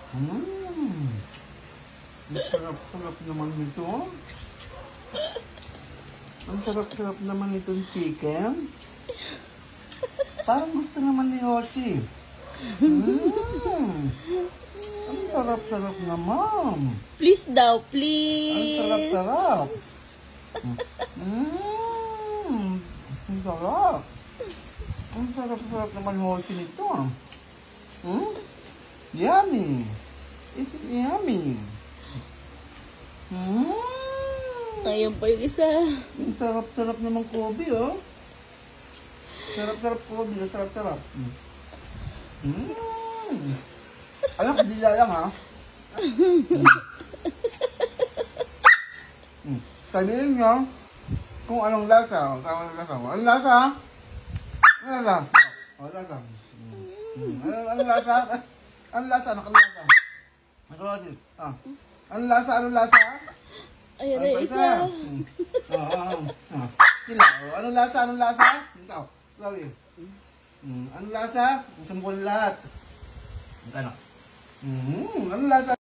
Mmm. Ang sarap-sarap naman nito. Ang sarap-sarap naman itong chicken. Parang gusto naman ni Yoshi. Ang sarap-sarap naman. Please daw, Ang please. sarap-sarap. Ang sarap. Ang sarap-sarap naman Yoshi nito. Yummy. Is it yummy? Ayun pa yung isa. Ang sarap-sarap naman Kobe, oh. Sarap-sarap Kobe, sarap-sarap. Alam ko, dila lang, ha? Sabihin nyo kung anong lasa. Anong lasa mo? Anong lasa? Anong lasa? Anong lasa? Anong lasa? Anong lasa? Anong lasa? Anong lasa? Anong lasa? Ayun na yung isa. Sila. Anong lasa? Anong lasa? Ikaw. Sabi. Anong lasa? Gusto mo ko lahat. Ano? Anong lasa?